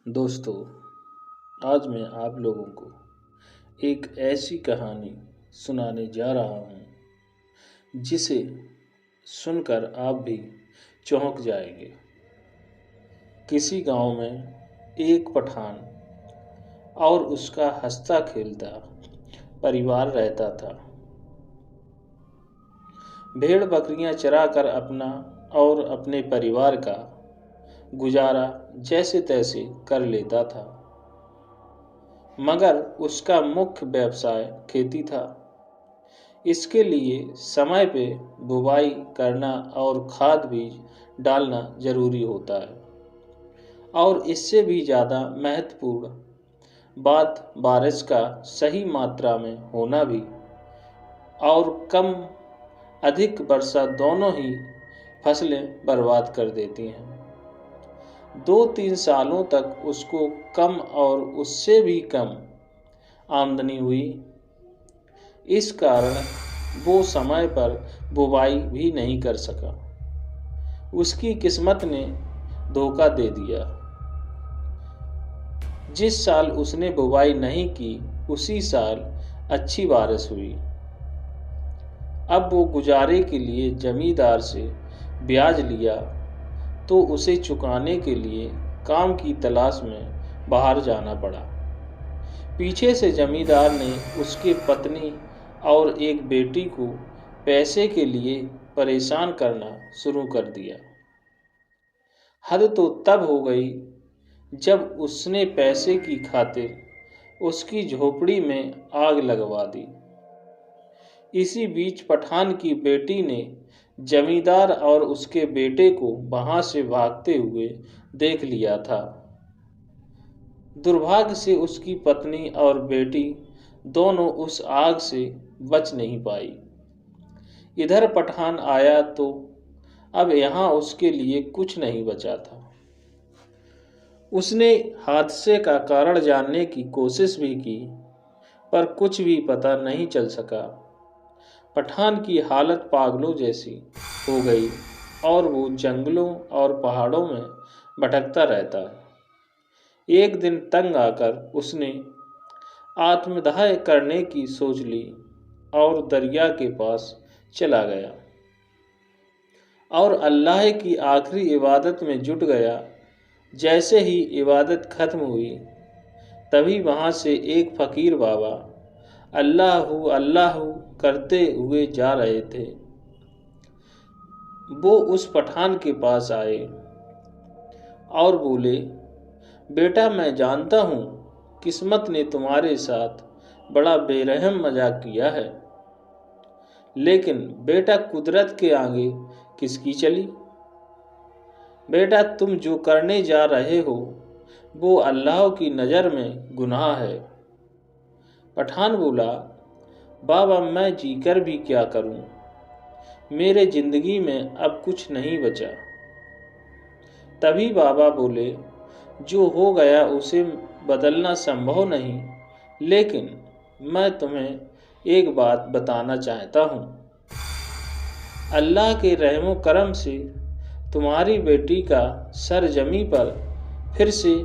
दोस्तों, आज मैं आप लोगों को एक ऐसी कहानी सुनाने जा रहा हूँ जिसे सुनकर आप भी चौंक जाएंगे। किसी गांव में एक पठान और उसका हंसता खेलता परिवार रहता था। भेड़ बकरियां चराकर अपना और अपने परिवार का गुजारा जैसे तैसे कर लेता था, मगर उसका मुख्य व्यवसाय खेती था। इसके लिए समय पे बुवाई करना और खाद बीज डालना जरूरी होता है, और इससे भी ज़्यादा महत्वपूर्ण बात बारिश का सही मात्रा में होना भी, और कम अधिक वर्षा दोनों ही फसलें बर्बाद कर देती हैं। 2-3 सालों तक उसको कम और उससे भी कम आमदनी हुई। इस कारण वो समय पर बुवाई भी नहीं कर सका। उसकी किस्मत ने धोखा दे दिया। जिस साल उसने बुवाई नहीं की, उसी साल अच्छी बारिश हुई। अब वो गुजारे के लिए जमींदार से ब्याज लिया, तो उसे चुकाने के लिए काम की तलाश में बाहर जाना पड़ा। पीछे से जमींदार ने उसकी पत्नी और एक बेटी को पैसे के लिए परेशान करना शुरू कर दिया। हद तो तब हो गई जब उसने पैसे की खातिर उसकी झोपड़ी में आग लगवा दी। इसी बीच पठान की बेटी ने जमींदार और उसके बेटे को वहां से भागते हुए देख लिया था। दुर्भाग्य से उसकी पत्नी और बेटी दोनों उस आग से बच नहीं पाई। इधर पठान आया तो अब यहाँ उसके लिए कुछ नहीं बचा था। उसने हादसे का कारण जानने की कोशिश भी की, पर कुछ भी पता नहीं चल सका। पठान की हालत पागलों जैसी हो गई और वो जंगलों और पहाड़ों में भटकता रहता है। एक दिन तंग आकर उसने आत्मदाह करने की सोच ली और दरिया के पास चला गया और अल्लाह की आखिरी इबादत में जुट गया। जैसे ही इबादत खत्म हुई, तभी वहाँ से एक फकीर बाबा अल्लाहू अल्लाहू करते हुए जा रहे थे। वो उस पठान के पास आए और बोले, बेटा, मैं जानता हूँ किस्मत ने तुम्हारे साथ बड़ा बेरहम मजाक किया है, लेकिन बेटा कुदरत के आगे किसकी चली? बेटा, तुम जो करने जा रहे हो वो अल्लाह की नज़र में गुनाह है। पठान बोला, बाबा, मैं जीकर भी क्या करूं? मेरे जिंदगी में अब कुछ नहीं बचा। तभी बाबा बोले, जो हो गया उसे बदलना संभव नहीं, लेकिन मैं तुम्हें एक बात बताना चाहता हूँ। अल्लाह के रहमो करम से तुम्हारी बेटी का सरजमी पर फिर से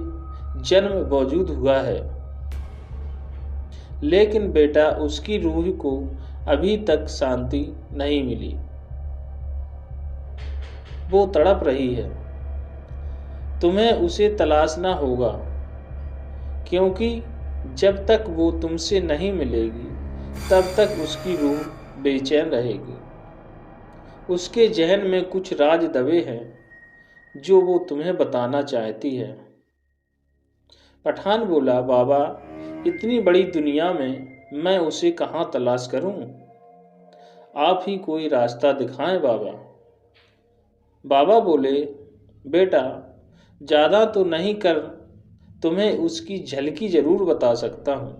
जन्म मौजूद हुआ है, लेकिन बेटा, उसकी रूह को अभी तक शांति नहीं मिली। वो तड़प रही है। तुम्हें उसे तलाशना होगा, क्योंकि जब तक वो तुमसे नहीं मिलेगी तब तक उसकी रूह बेचैन रहेगी। उसके जहन में कुछ राज दबे हैं जो वो तुम्हें बताना चाहती है। पठान बोला, बाबा, इतनी बड़ी दुनिया में मैं उसे कहाँ तलाश करूं? आप ही कोई रास्ता दिखाएं बाबा। बाबा बोले, बेटा, ज़्यादा तो नहीं कर तुम्हें उसकी झलकी जरूर बता सकता हूँ।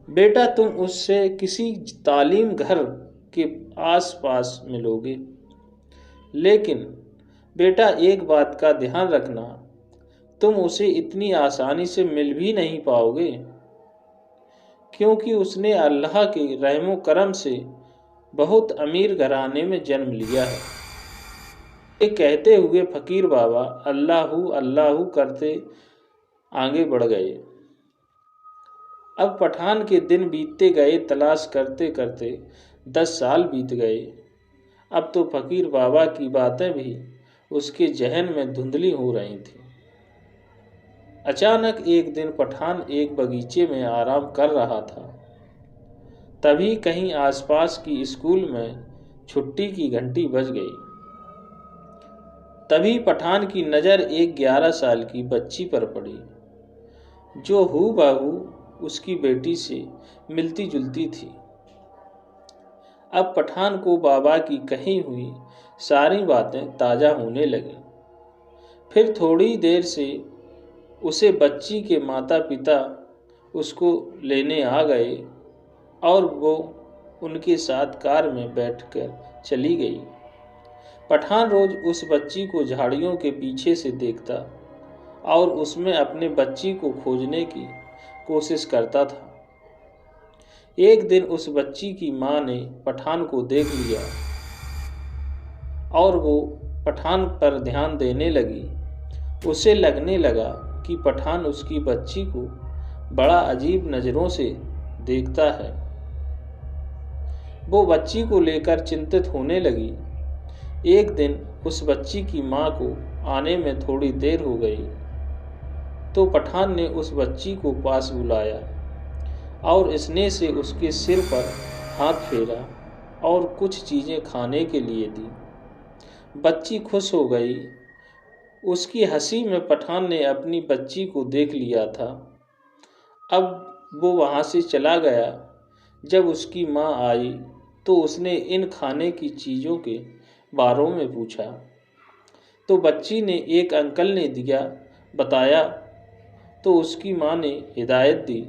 बेटा, तुम उससे किसी तालीम घर के आसपास मिलोगे, लेकिन बेटा, एक बात का ध्यान रखना, तुम उसे इतनी आसानी से मिल भी नहीं पाओगे, क्योंकि उसने अल्लाह के रहमो करम से बहुत अमीर घराने में जन्म लिया है। ये कहते हुए फकीर बाबा अल्लाहू अल्लाहू करते आगे बढ़ गए। अब पठान के दिन बीतते गए, तलाश करते करते 10 साल बीत गए। अब तो फकीर बाबा की बातें भी उसके जहन में धुंधली हो रही थी। अचानक एक दिन पठान एक बगीचे में आराम कर रहा था। तभी कहीं आसपास की स्कूल में छुट्टी की घंटी बज गई। तभी पठान की नज़र एक 11 साल की बच्ची पर पड़ी, जो हूबहू उसकी बेटी से मिलती जुलती थी। अब पठान को बाबा की कही हुई सारी बातें ताज़ा होने लगी। फिर थोड़ी देर से उसे बच्ची के माता पिता उसको लेने आ गए और वो उनके साथ कार में बैठकर चली गई। पठान रोज उस बच्ची को झाड़ियों के पीछे से देखता और उसमें अपने बच्ची को खोजने की कोशिश करता था। एक दिन उस बच्ची की माँ ने पठान को देख लिया और वो पठान पर ध्यान देने लगी। उसे लगने लगा कि पठान उसकी बच्ची को बड़ा अजीब नज़रों से देखता है। वो बच्ची को लेकर चिंतित होने लगी। एक दिन उस बच्ची की माँ को आने में थोड़ी देर हो गई, तो पठान ने उस बच्ची को पास बुलाया और स्नेह से उसके सिर पर हाथ फेरा और कुछ चीज़ें खाने के लिए दी। बच्ची खुश हो गई। उसकी हंसी में पठान ने अपनी बच्ची को देख लिया था। अब वो वहाँ से चला गया। जब उसकी माँ आई तो उसने इन खाने की चीज़ों के बारे में पूछा, तो बच्ची ने एक अंकल ने बताया। तो उसकी माँ ने हिदायत दी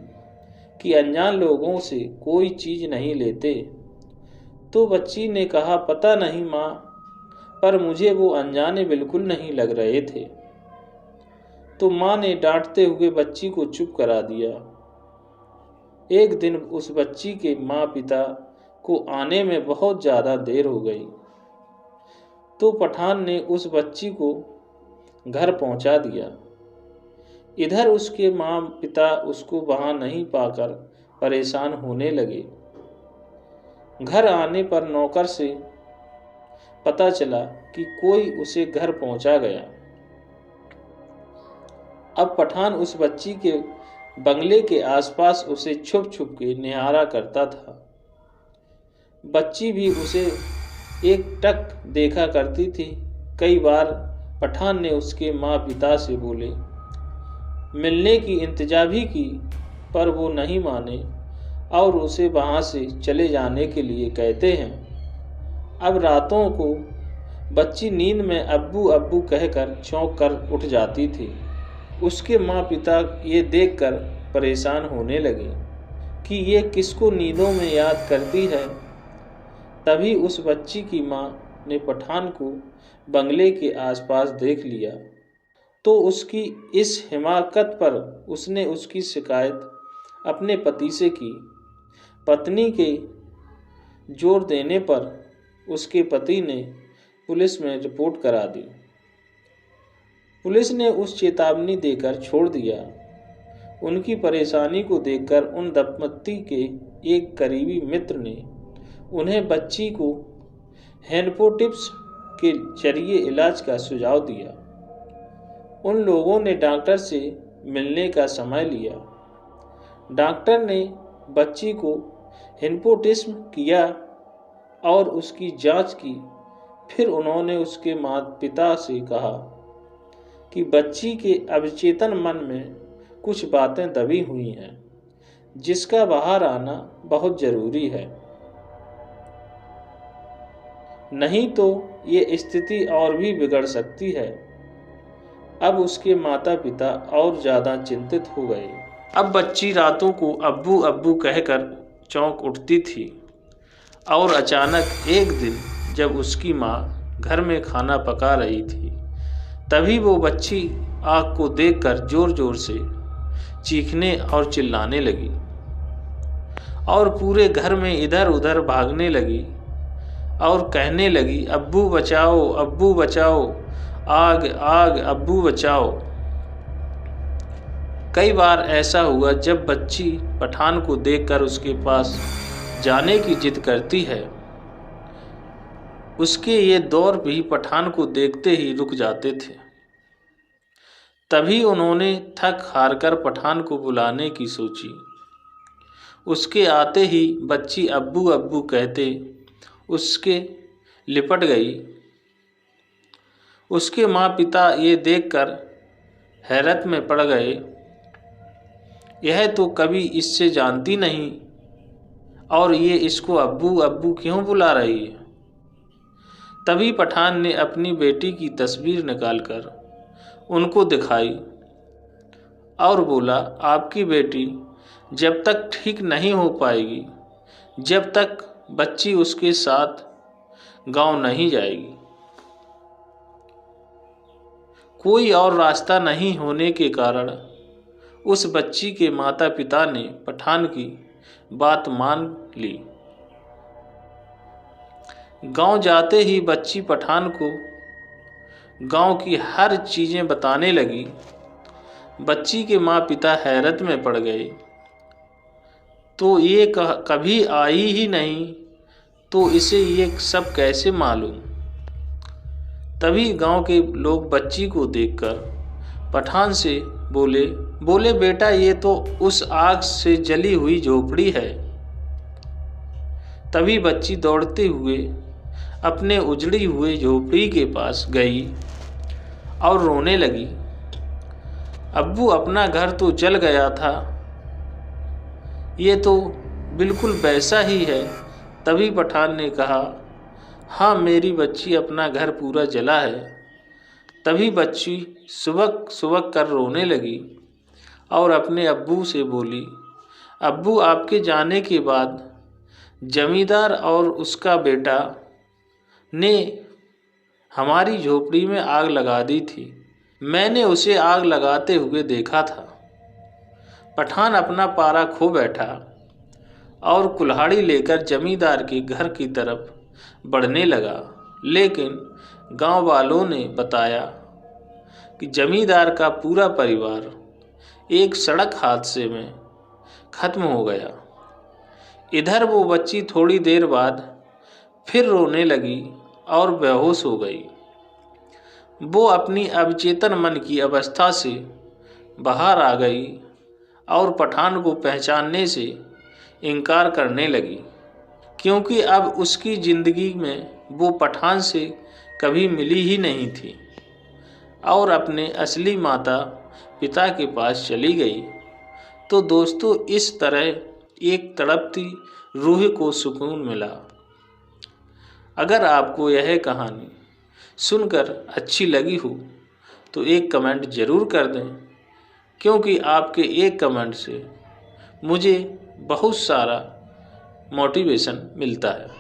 कि अनजान लोगों से कोई चीज़ नहीं लेते। तो बच्ची ने कहा, पता नहीं माँ, पर मुझे वो अनजाने बिल्कुल नहीं लग रहे थे। तो माँ ने डांटते हुए बच्ची को चुप करा दिया। एक दिन उस बच्ची के माँ पिता को आने में बहुत ज़्यादा देर हो गई, तो पठान ने उस बच्ची को घर पहुंचा दिया। इधर उसके माँ पिता उसको वहाँ नहीं पाकर परेशान होने लगे। घर आने पर नौकर से पता चला कि कोई उसे घर पहुंचा गया। अब पठान उस बच्ची के बंगले के आसपास उसे छुप छुप के निहारा करता था। बच्ची भी उसे एक टक देखा करती थी। कई बार पठान ने उसके माँ पिता से बोले मिलने की इंतज़ा भी की, पर वो नहीं माने और उसे वहाँ से चले जाने के लिए कहते हैं। अब रातों को बच्ची नींद में अब्बू अब्बू कहकर चौंक कर उठ जाती थी। उसके माँ पिता ये देखकर परेशान होने लगे कि ये किसको नींदों में याद करती है। तभी उस बच्ची की माँ ने पठान को बंगले के आसपास देख लिया, तो उसकी इस हिमाकत पर उसने उसकी शिकायत अपने पति से की। पत्नी के जोर देने पर उसके पति ने पुलिस में रिपोर्ट करा दी। पुलिस ने उस चेतावनी देकर छोड़ दिया। उनकी परेशानी को देखकर उन दंपत्ति के एक करीबी मित्र ने उन्हें बच्ची को हेपेटाइटिस के जरिए इलाज का सुझाव दिया। उन लोगों ने डॉक्टर से मिलने का समय लिया। डॉक्टर ने बच्ची को हेपेटाइटिस किया और उसकी जांच की। फिर उन्होंने उसके माता पिता से कहा कि बच्ची के अवचेतन मन में कुछ बातें दबी हुई हैं, जिसका बाहर आना बहुत ज़रूरी है, नहीं तो ये स्थिति और भी बिगड़ सकती है। अब उसके माता पिता और ज़्यादा चिंतित हो गए। अब बच्ची रातों को अब्बू अब्बू कहकर चौंक उठती थी और अचानक एक दिन जब उसकी माँ घर में खाना पका रही थी, तभी वो बच्ची आग को देखकर जोर जोर से चीखने और चिल्लाने लगी और पूरे घर में इधर उधर भागने लगी और कहने लगी, अब्बू बचाओ, अब्बू बचाओ, आग आग, अब्बू बचाओ। कई बार ऐसा हुआ जब बच्ची पठान को देखकर उसके पास जाने की जिद करती है। उसके ये दौर भी पठान को देखते ही रुक जाते थे। तभी उन्होंने थक हार कर पठान को बुलाने की सोची। उसके आते ही बच्ची अब्बू अब्बू कहते उसके लिपट गई। उसके माँ पिता ये देखकर हैरत में पड़ गए। यह तो कभी इससे जानती नहीं और ये इसको अब्बू अब्बू क्यों बुला रही है। तभी पठान ने अपनी बेटी की तस्वीर निकालकर उनको दिखाई और बोला, आपकी बेटी जब तक ठीक नहीं हो पाएगी, जब तक बच्ची उसके साथ गांव नहीं जाएगी। कोई और रास्ता नहीं होने के कारण उस बच्ची के माता पिता ने पठान की बात मान ली। गांव जाते ही बच्ची पठान को गांव की हर चीज़ें बताने लगी। बच्ची के माँ पिता हैरत में पड़ गए। तो ये कभी आई ही नहीं, तो इसे ये सब कैसे मालूम। तभी गांव के लोग बच्ची को देखकर पठान से बोले बेटा, ये तो उस आग से जली हुई झोपड़ी है। तभी बच्ची दौड़ते हुए अपने उजड़ी हुए झोपड़ी के पास गई और रोने लगी, अब्बू अपना घर तो जल गया था, ये तो बिल्कुल वैसा ही है। तभी पठान ने कहा, हाँ मेरी बच्ची, अपना घर पूरा जला है। तभी बच्ची सुबक सुबक कर रोने लगी और अपने अब्बू से बोली, अब्बू आपके जाने के बाद जमींदार और उसका बेटा ने हमारी झोपड़ी में आग लगा दी थी। मैंने उसे आग लगाते हुए देखा था। पठान अपना पारा खो बैठा और कुल्हाड़ी लेकर जमींदार के घर की तरफ बढ़ने लगा। लेकिन गांव वालों ने बताया कि जमींदार का पूरा परिवार एक सड़क हादसे में खत्म हो गया। इधर वो बच्ची थोड़ी देर बाद फिर रोने लगी और बेहोश हो गई। वो अपनी अवचेतन मन की अवस्था से बाहर आ गई और पठान को पहचानने से इनकार करने लगी, क्योंकि अब उसकी ज़िंदगी में वो पठान से कभी मिली ही नहीं थी और अपने असली माता पिता के पास चली गई। तो दोस्तों, इस तरह एक तड़पती रूह को सुकून मिला। अगर आपको यह कहानी सुनकर अच्छी लगी हो तो एक कमेंट ज़रूर कर दें, क्योंकि आपके एक कमेंट से मुझे बहुत सारा मोटिवेशन मिलता है।